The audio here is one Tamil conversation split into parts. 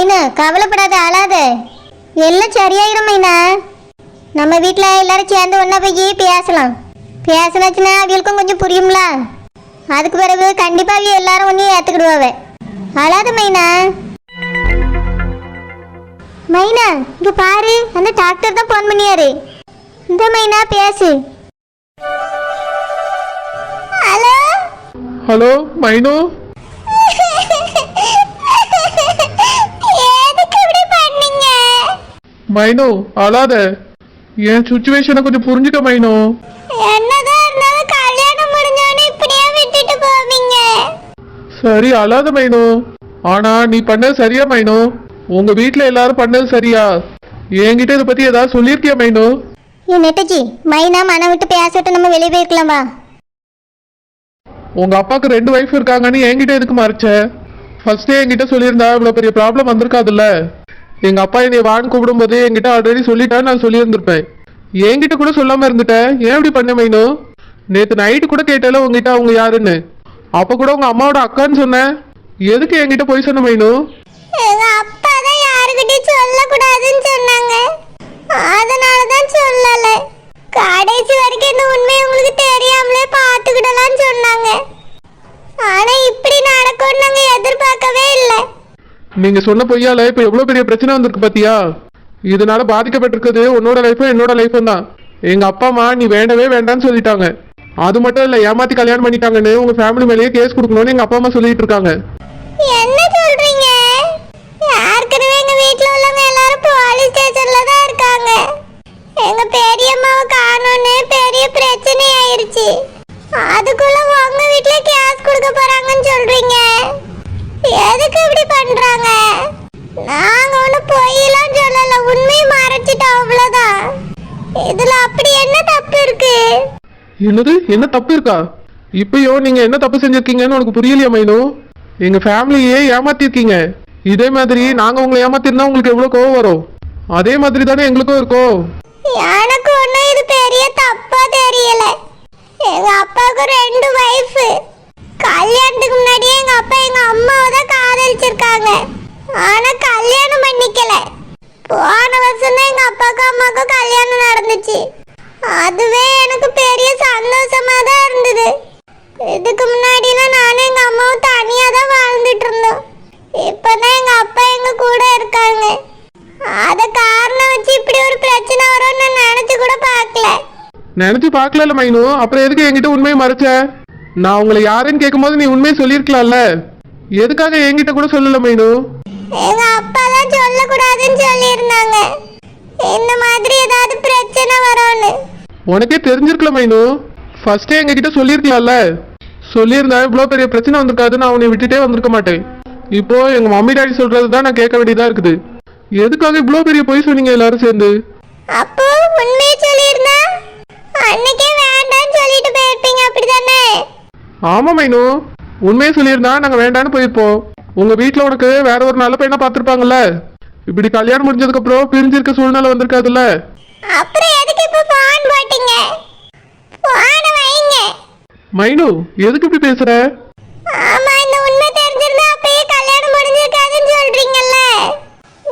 மைனா கவலைப்படாத, அழாத, எல்லாம் சரியாயிரும் மைனா. நம்ம வீட்டில் எல்லாரும் சேர்ந்து ஒன்றா போய் பேசினாச்சுன்னா அவங்களுக்கும் கொஞ்சம் புரியும்ல. அதுக்கு பிறகு கண்டிப்பாக எல்லாரும் ஒன்றையும் ஏற்றுக்கிடுவாவ. அழாத மைனா. மைனா இங்கே பாரு, அந்த டாக்டர் தான் ஃபோன் பண்ணியாரு. இந்த மைனா பேசு. Hello hello மைனு. மைனு அழாத, என் சுச்சுவேஷனை கொஞ்சம் புரிஞ்சுக்க மைனு. சரி அழாத மைனு. ஆனா நீ பண்ணது சரியா மைனு? உங்க வீட்டுல எல்லாரும் பண்ணது சரியா? என்கிட்ட இதை பத்தி ஏதாவது சொல்லியிருக்கியா மைனு? நெட்டச்சி, மைனா மனம் விட்டு பேசிட்டு நம்ம வெளியே போயிருக்கலாம் வா. உங்க அப்பாவுக்கு 2 வைஃப் இருக்காங்கன்னு என்கிட்ட எதுக்கு மறைச்ச? ஃபர்ஸ்டே என்கிட்ட சொல்லியிருந்தா இவ்வளவு பெரிய ப்ராப்ளம் வந்திருக்காதுல்ல. எங்க அப்பா என்னை வான்னு கூப்பிடும்போது என்கிட்ட ஆல்ரெடி சொல்லிட்டா நான் சொல்லியிருந்திருப்பேன். என்கிட்ட கூட சொல்லாம இருந்துட்டேன். ஏன் இப்படி பண்ண மைனு? நேற்று நைட்டு கூட கேட்டால உங்ககிட்ட அவங்க யாருன்னு. அப்ப கூட உங்க அம்மாவோட அக்கான்னு சொன்னேன். எதுக்கு என்கிட்ட போய் சொன்ன மைனு? எங்க அப்பா தான் யாருக்கிட்டையும் சொல்லக்கூடாதுன்னு சொன்னாங்க, அதனால தான் சொல்லல. கடைசி வரைக்கும் இந்த உண்மை உங்களுக்கு தெரியாமலே பார்த்துக்கிடலாம்னு சொன்னாங்க. ஆனா இப்படி நடக்கும்னு நாங்க எதிர்பார்க்கவே இல்லை. நீங்க சொன்ன பொய்யால இப்ப எவ்வளவு பெரிய பிரச்சனை வந்திருக்கு பாத்தியா? இதனால பாதிக்கப்பட்டிருக்கிறது உன்னோட லைஃபும் என்னோட லைஃபும் தான். எங்க அப்பா அம்மா நீ வேண்டவே வேண்டான்னு சொல்லிட்டாங்க. அது மட்டும் இல்ல, ஏமாத்தி கல்யாணம் பண்ணிட்டாங்கன்னு உங்க ஃபேமிலி மேலேயே கேஸ் கொடுக்கணும்னு எங்க அப்பா அம்மா சொல்லிட்டு இருக்காங்க. என்ன சொல்றீங்க? ஏற்கனவே எங்க வீட்ல உள்ளவங்க எல்லாரும் போலீஸ் ஸ்டேஷன்ல தான் இருக்காங்க. எங்க பெரியம்மாவை காணோன்னு பெரிய பிரச்சனை ஆயிருச்சு. அதுக்குள்ள உங்க வீட்ல கேஸ் கொடுக்க போறாங்கன்னு சொல்றீங்க. எதுக்கு இப்படி பண்றாங்க? நாங்க ஒண்ணு பொய்யெல்லாம் சொல்லல, உண்மையை மறைச்சிட்டோம் அவ்வளவுதான். இதுல அப்படி என்ன தப்பு இருக்கு? என்னது, என்ன தப்பு இருக்கா? இப்பயோ நீங்க என்ன தப்பு செஞ்சிருக்கீங்கன்னு உனக்கு புரியலையா மைனு? எங்க ஃபேமிலியே ஏமாத்திருக்கீங்க. இதே மாதிரி நாங்க உங்களை ஏமாத்திருந்தா உங்களுக்கு எவ்வளவு கோவம் வரும்? அதே மாதிரி தானே எங்களுக்கும் இருக்கும். எனக்கு ஒன்னும் இது பெரிய தப்பா தெரியல. எங்க அப்பாவுக்கு 2 வைஃப். கல்யாணத்துக்கு முன்னாடியே எங்க அப்பா எங்க அம்மாவை தான் காதலிச்சிருக்காங்க. ஆனா கல்யாணம் பண்ணிக்கல. போன வருஷம் தான் எங்க அப்பாவுக்கும் அம்மாவுக்கும் கல்யாணம் நடந்துச்சு. அதுவே எனக்கு பெரிய சந்தோஷமா தான் இருந்தது. இதுக்கு முன்னாடிலாம் நானும் எங்க அம்மாவும் தனியா தான் வாழ்ந்துட்டு இருந்தோம். இப்பதான் எங்க அப்பா எங்க கூட இருக்காங்க. அத காரணம் வச்சு இப்படி ஒரு பிரச்சனை வரும்னு நான் நினைச்சு கூட பார்க்கல. நினைச்சு பார்க்கல மைனு. அப்புறம் எதுக்கு என்கிட்ட உண்மையை மறைச்ச? நான் உங்களை யாருன்னு கேட்கும்போது நீ உண்மையை சொல்லியிருக்கலாம்ல. எதுக்காக என்கிட்ட கூட சொல்லல மைனு? எங்க அப்பா தான் சொல்லக்கூடாதுன்னு சொல்லியிருந்தாங்க, இந்த மாதிரி ஏதாவது பிரச்சனை வரும்னு. உனக்கே தெரிஞ்சிருக்கல மைனு. ஃபர்ஸ்டே எங்ககிட்ட சொல்லியிருக்கலாம்ல. சொல்லியிருந்தா இவ்வளோ பெரிய பிரச்சனை வந்திருக்காது. நான் உன்னை விட்டுட்டே வந்திருக்க மாட்டேன். இப்போ எங்க மம்மி டாடி சொல்றது தான் நான் கேட்க வேண்டியதா இருக்குது. எதுக்காக இவ்வளோ பெரிய பொய் சொன்னீங்க எல்லாரும் சேர்ந்து? அப்போ உண்மையை சொல்லியிருந்தா அன்னைக்கே வேண்டாம்னு சொல்லிட்டு போயிருப்பீங்க, அப்படிதானே? ஆமா மைனு, உண்மையை சொல்லியிருந்தா நாங்க வேண்டான்னு போயிருப்போம். உங்க வீட்டுல உனக்கு வேற ஒரு நல்ல பையனா பார்த்துருப்பாங்கல்ல. இப்படி கல்யாணம் முடிஞ்சதுக்கு அப்புறம் பிரிஞ்சிருக்க சூழ்நிலை வந்திருக்காதுல்ல. அப்புறம் எதுக்கு இப்ப போன் போட்டீங்க? போன வைங்க. மைனு, எதுக்கு இப்படி பேசுற? ஆமா, இந்த உண்மை தெரிஞ்சிருந்தா அப்பயே கல்யாணம் முடிஞ்சிருக்காதுன்னு சொல்றீங்கல்ல.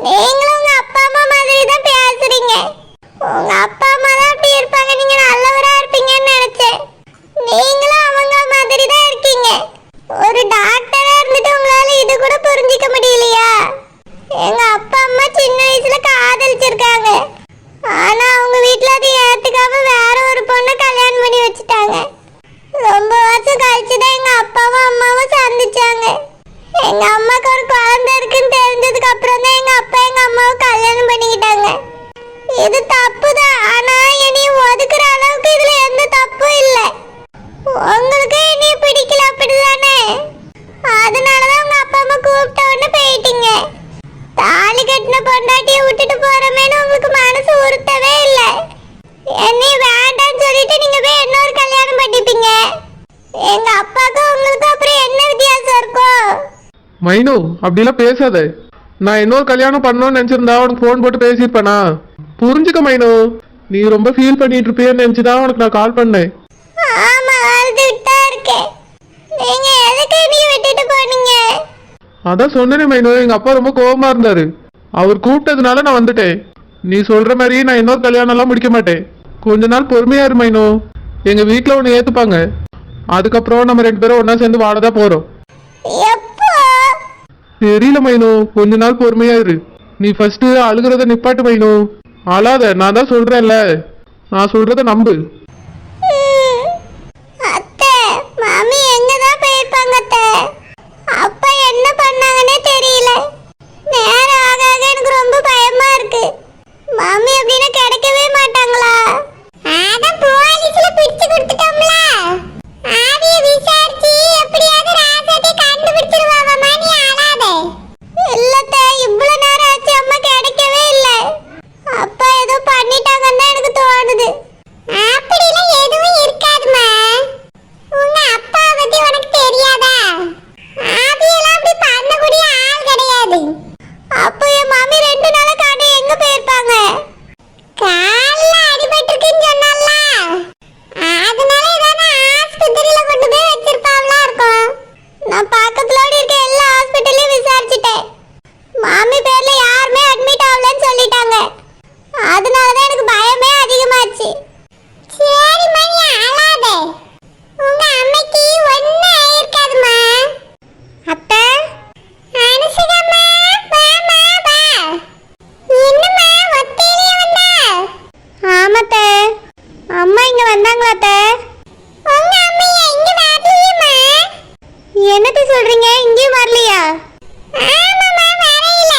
நீங்களும் உங்க அப்பா அம்மா மாதிரி தான் பேசுறீங்க. உங்க அப்பா அம்மா தான் அப்படி இருப்பாங்க, நீங்க நல்லவரா இருப்பீங்கன்னு நினைச்சேன். நீங்களும் அவங்க மாதிரி தான் இருக்கீங்க. ஒரு டாக்டரா இருந்துட்டு உங்களால இது கூட புரிஞ்சிக்க முடியலையா? எங்க அப்பா அம்மா சின்ன வயசுல காதலிச்சிருக்காங்க. ஆனா அவங்க வீட்டுல அதை ஏத்துக்காம வேற ஒரு பொண்ணை கல்யாணம் பண்ணி வச்சுட்டாங்க. ரொம்ப வருஷம் கழிச்சுதான் எங்க அப்பாவும் அம்மாவும் சந்திச்சாங்க. எங்க அம்மாக்கு ஒரு குழந்தை இருக்குன்னு தெரிஞ்சதுக்கு அப்புறம் தான் எங்க அப்பா எங்க அம்மாவை கல்யாணம் பண்ணிக்கிட்டாங்க. இது தப்புதான், ஆனா என்னைய ஒதுக்குற அளவுக்கு இதுல எந்த தப்பும் இல்லை. உங்களுக்கு என்னைய பிடிக்கல, அப்படிதானே? அதனாலதான் உங்க அப்பா அம்மா கூப்பிட்ட உடனே போயிட்டீங்க. தாலி கட்டின பொண்டாட்டியை விட்டுட்டு போறமேன்னு உங்களுக்கு மனசு உறுத்தவே இல்லை. என்னை வேண்டாம்னு சொல்லிட்டு நீங்க போய் இன்னொரு கல்யாணம் பண்ணிப்பீங்க. எங்க அப்பாவுக்கும் உங்களுக்கும் அப்புறம் என்ன வித்தியாசம் இருக்கும்? மைனு, அப்படிலாம் பேசாத. நான் இன்னொரு கல்யாணம் பண்ணணும்னு நினைச்சிருந்தா உனக்கு ஃபோன் போட்டு பேசியிருப்பேனா? புரிஞ்சுக்க மைனு, நீ ரொம்ப ஃபீல் பண்ணிட்டு இருப்பியன்னு நினைச்சுதான் உனக்கு நான் கால் பண்ணேன். ஆமா, அழுதுட்டா இருக்கேன். நீங்க எதுக்கு நீ விட்டுட்டு போனீங்க? அதான் சொன்னேனே மைனோ, எங்க அப்பா ரொம்ப கோவமா இருந்தாரு. அவர் கூப்பிட்டதுனால நான் வந்துட்டேன். நீ சொல்ற மாதிரி நான் இன்னொரு கல்யாணம் எல்லாம் முடிக்க மாட்டேன். கொஞ்ச நாள் பொறுமையா இரு மைனோ. எங்க வீட்டுல ஒண்ணு ஏத்துப்பாங்க. அதுக்கப்புறம் நம்ம 2 பேரும் ஒன்னா சேர்ந்து வாழதான் போறோம். எப்போ? தெரியல மைனோ, கொஞ்ச நாள் பொறுமையா இரு. நீ ஃபர்ஸ்ட் அழுகிறத நிப்பாட்டு மைனோ. அழாத, நான் தான் சொல்றேன்ல. நான் சொல்றத நம்பு. அத்தை, மாமி எங்கதான் போயிருப்பாங்க அத்தை? அப்பா என்ன பண்ணாங்கன்னே தெரியல. நேரம் ஆக ஆக எனக்கு ரொம்ப பயமா இருக்கு. மாமி அப்படின்னா கிடைக்கவே மாட்டாங்களா? அதான் போலீஸ்ல பிடிச்சு கொடுத்துட்டோம்ல. ஆவிய விசாரிச்சு எப்படியாவது ராசாத்தை கண்டுபிடிச்சிருவாங்கம்மா, நீ அழாதே. இல்லத்த, இவ்வளவு நேரம் ஆச்சு, அம்மா கிடைக்கவே இல்ல. அப்பா ஏதோ பண்ணிட்டாங்கன்னு தான் எனக்கு தோணுது. அப்படிலாம் எதுவும் இருக்காதுமா. உங்க அப்பா பத்தி உனக்கு தெரியாதா? ஆவியெல்லாம் அப்படி பண்ணக்கூடிய ஆள் கிடையாது. அப்போ என் மாமி 2 நாளா காண எங்க போயிருப்பாங்க? கால்ல அடிபட்டிருக்குன்னு சொன்னால, அதனால ஏதாவது ஆஸ்பத்திரியில கொண்டு போய் வச்சிருப்பாங்களா இருக்கும். நான் பக்கத்துல இருக்க எல்லா ஹாஸ்பிட்டலையும் விசாரிச்சுட்டேன். மாமி பேர்ல யாருமே அட்மிட் ஆகலன்னு சொல்லிட்டாங்க. அதனாலதான் எனக்கு பயமே அதிகமாச்சு. சரி மணி, அழாதே. உங்க அம்மைக்கு ஒண்ணு ஆயிருக்காதுமா. அத்தை, அனுசுகம்மா, வாமா வா. என்னம்மா ஒத்தையிலே வந்தா? ஆமாத்தே, அம்மா இங்க வந்தாங்களா அத்தை? உங்க அம்மையா இங்க வரலையேம்மா. என்னத்த சொல்றீங்க? இங்கேயும் வரலையா? ஆமாம்மா, வரையில.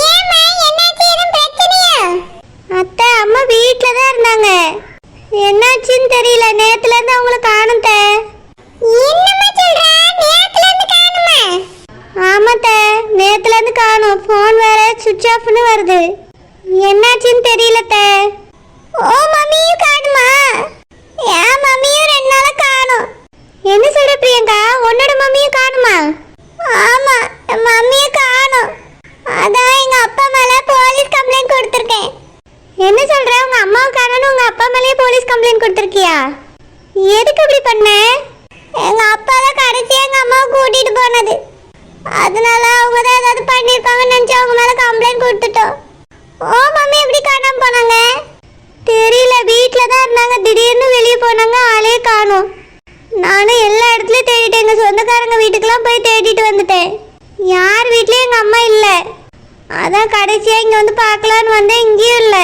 ஏம்மா, என்னாச்சு? எதுவும் பிரச்சனையா? அத்தை, அம்மா வீட்ல தான் இருந்தாங்க. என்னாச்சுன்னு தெரியல. நேத்துல இருந்து அவங்கள காணும் தே. என்னம்மா சொல்ற? நேத்துல இருந்து காணுமா? ஆமாத்தே, நேத்துல இருந்து காணும். ஃபோன் வேற சுவிட்ச் ஆஃப்னு வருது. என்னாச்சுன்னு தெரியல தே. ஓ, மம்மியும் காணுமா? ஏன் மம்மியும் 2 நாளா காணும். என்ன சொல்ற பிரியங்கா? உன்னோட மம்மியும் காணுமா? ஆமா, என் மம்மியும் காணும். அதான் எங்க அப்பா மேல போலீஸ் கம்ப்ளைண்ட் கொடுத்திருக்கேன். என்ன சொல்ற? உங்க அம்மாவை காணணும், உங்க அப்பா மேலேயே போலீஸ் கம்ப்ளைண்ட் கொடுத்திருக்கியா? எதுக்கு இப்படி பண்ண? எங்க அப்பா தான் கடைசியா எங்க அம்மாவை கூட்டிட்டு போனது. அதனால அவங்க தான் ஏதாவது பண்ணிருப்பாங்கன்னு நினைச்சு அவங்க மேல கம்ப்ளைண்ட் கொடுத்துட்டோம். ஓ, மம்மி எப்படி காணாம போனாங்க? தெரியல, வீட்ல தான் இருந்தாங்க. திடீர்னு வெளியே போனாங்க, ஆளே காணோம். நானும் எல்லா இடத்துலயும் தேடிட்டேன். எங்க சொந்தக்காரங்க வீட்டுக்கெல்லாம் போய் தேடிட்டு வந்துட்டேன். யார் வீட்லயும் எங்க அம்மா இல்ல. அதான் கடைசியா இங்க வந்து பார்க்கலான்னு வந்தேன். இங்கேயும் இல்ல.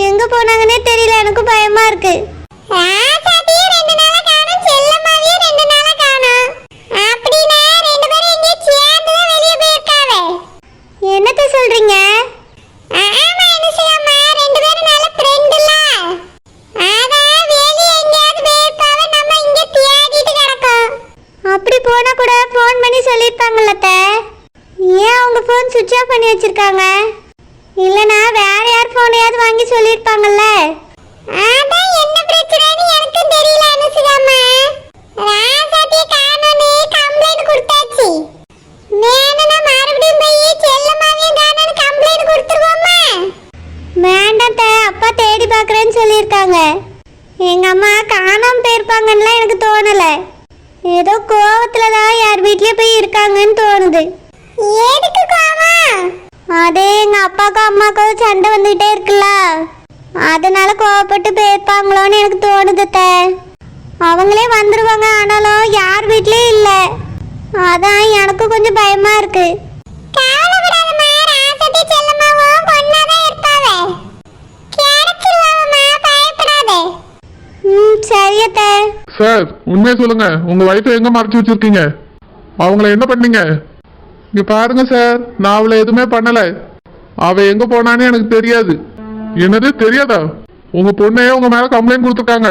எங்க போனாங்கன்னே தெரியல. எனக்கு பயமா இருக்கு. என்னத்த சொல்றீங்க? அப்படி போனா கூட ஃபோன் பண்ணி சொல்லிருப்பாங்கல்ல அத்தை. ஏன் அவங்க ஃபோன் சுவிட்ச் ஆஃப் பண்ணி வச்சிருக்காங்க? இல்லனா வேற யார் ஃபோனையாவது வாங்கி சொல்லிருப்பாங்கல்ல. அதான் என்ன பிரச்சனைன்னு எனக்கு தெரியல அனுசுகாமா. ராசாத்தி காணோனே கம்ப்ளைண்ட் கொடுத்தாச்சு. வேணும்னா மறுபடியும் போய் செல்லமாவையும் காணோன்னு கம்ப்ளைண்ட் கொடுத்துருவோமா? வேண்டாம் அத்தை, அப்பா தேடி பார்க்கறேன்னு சொல்லியிருக்காங்க. எங்க அம்மா காணாம போயிருப்பாங்கன்னு எனக்கு தோணல. ஏதோ கோவத்துல தான் யார் வீட்லயே போய் இருக்காங்கன்னு தோணுது. எதுக்கு கோவம்? அதே எங்க அப்பாக்கும் அம்மாக்கும் சண்டை வந்துகிட்டே இருக்குல்ல, அதனால கோவப்பட்டு போயிருப்பாங்களோன்னு எனக்கு தோணுது அத்தை. அவங்களே வந்துருவாங்க, ஆனாலும் யார் வீட்லயும் இல்ல. அதான் எனக்கு கொஞ்சம் பயமா இருக்கு. சரி அத்தை. சார், உண்மையை சொல்லுங்க. உங்க வைஃபை எங்க மறைச்சு வச்சிருக்கீங்க? அவங்கள என்ன பண்ணீங்க? இங்க பாருங்க சார், நான் அவளை எதுவுமே பண்ணல. அவ எங்க போனான்னு எனக்கு தெரியாது. என்னது தெரியாதா? உங்க பொண்ணையே உங்க மேல கம்ப்ளைண்ட் கொடுத்துருக்காங்க.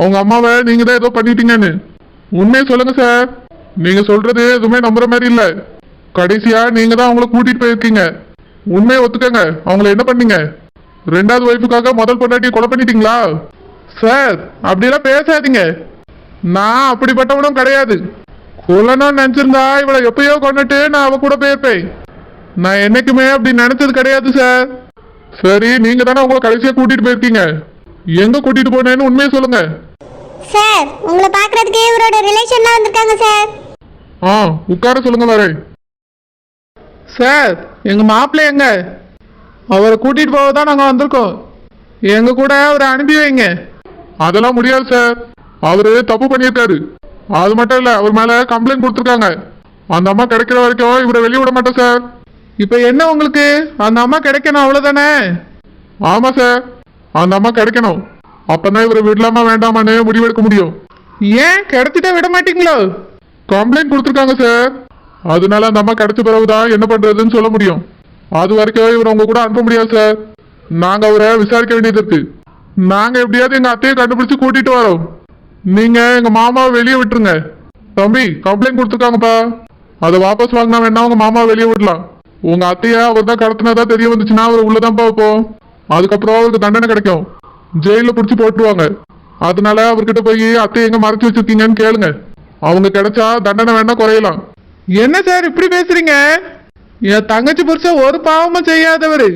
உங்க அம்மாவை நீங்க தான் ஏதோ பண்ணிட்டீங்கன்னு. உண்மையை சொல்லுங்க சார். நீங்க சொல்றது எதுவுமே நம்புற மாதிரி இல்ல. கடைசியா நீங்க தான் அவங்கள கூட்டிட்டு போயிருக்கீங்க. உண்மையை ஒத்துக்கங்க. அவங்கள என்ன பண்ணீங்க? 2வது ஒய்ஃபுக்காக முதல் பொண்டாட்டியை கொலை பண்ணிட்டீங்களா? சார், அப்படியெல்லாம் பேசாதீங்க. நான் அப்படிப்பட்டவனும் கிடையாது. கொல்லணும்னு நினைச்சிருந்தா இவளை எப்பயோ கொண்டுட்டு நான் அவ கூட போயிருப்பேன். நான் என்னைக்குமே அப்படி நினைச்சது கிடையாது சார். சரி, நீங்க தானே உங்களை கடைசியா கூட்டிட்டு போயிருக்கீங்க. எங்க கூட்டிட்டு போனேன்னு உண்மையை சொல்லுங்க. சார், உங்களை பார்க்கறதுக்கு இவரோட ரிலேஷன்லாம் வந்திருக்காங்க சார். உட்கார சொல்லுங்க வரேன். சார் எங்க மாப்பிள்ளை எங்க? அவரை கூட்டிட்டு போக தான் நாங்க வந்திருக்கோம். எங்க கூட அவரை அனுப்பி வைங்க. அதெல்லாம் முடியாது சார். அவரு தப்பு பண்ணியிருக்காரு. அது மட்டும் இல்ல, அவர் மேல கம்ப்ளைண்ட் கொடுத்துருக்காங்க. அந்த அம்மா கிடைக்கிற வரைக்கும் இவரை வெளியே விட மாட்டோம் சார். இப்ப என்ன உங்களுக்கு? அந்த அம்மா கிடைக்கணும் அவ்வளவுதானே? ஆமா சார், அந்த அம்மா கிடைக்கணும். அப்பதான் இவரை விடலாமா வேண்டாமான்னு முடிவெடுக்க முடியும். ஏன் கிடைச்சிட்டா விட மாட்டீங்களோ? கம்ப்ளைண்ட் கொடுத்துருக்காங்க சார். அதனால அந்த அம்மா கிடைச்ச பிறகுதான் என்ன பண்றதுன்னு சொல்ல முடியும். அது வரைக்கும் இவரை உங்க கூட அனுப்ப முடியாது சார். நாங்க அவரை விசாரிக்க வேண்டியது இருக்கு. நாங்க எப்படியாவது எங்க அத்தையை கண்டுபிடிச்சு கூட்டிட்டு வரோம். நீங்க எங்க மாமாவை வெளியே விட்டுருங்க. தம்பி, கம்ப்ளைண்ட் கொடுத்துருக்காங்கப்பா. அதை வாபஸ் வாங்கினா வேணா உங்க மாமாவை வெளியே விடலாம். உங்க அத்தைய அவர் தான் கடத்தினதா தெரிய வந்துச்சுன்னா அவர் உள்ளதான்ப்பா வைப்போம். அதுக்கப்புறம் அவருக்கு தண்டனை கிடைக்கும். ஜெயில பிடிச்சி போட்டுருவாங்க. அதனால அவர்கிட்ட போய் அத்தையை எங்க மறைச்சு வச்சிருக்கீங்கன்னு கேளுங்க. அவங்க கிடைச்சா தண்டனை வேணா குறையலாம். என்ன சார் இப்படி பேசுறீங்க? என் தங்கச்சி புருஷன் ஒரு பாவமும் செய்யாதவரு.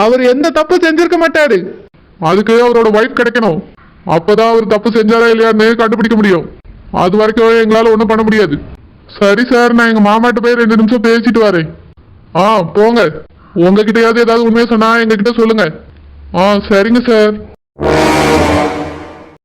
அவர் எந்த தப்பு செஞ்சிருக்க மாட்டாரு. அதுக்கு அவரோட ஒய்ஃப் கிடைக்கணும். அப்பதான் அவர் தப்பு செஞ்சாரா இல்லையான்னு கண்டுபிடிக்க முடியும். அது வரைக்கும் எங்களால ஒன்றும் பண்ண முடியாது. சரி சார், நான் எங்க மாமாட்ட போய் 2 நிமிஷம் பேசிட்டு வரேன். போங்க. உங்ககிட்டயாவது ஏதாவது உண்மையை சொன்னா எங்ககிட்ட சொல்லுங்க. சரிங்க சார்.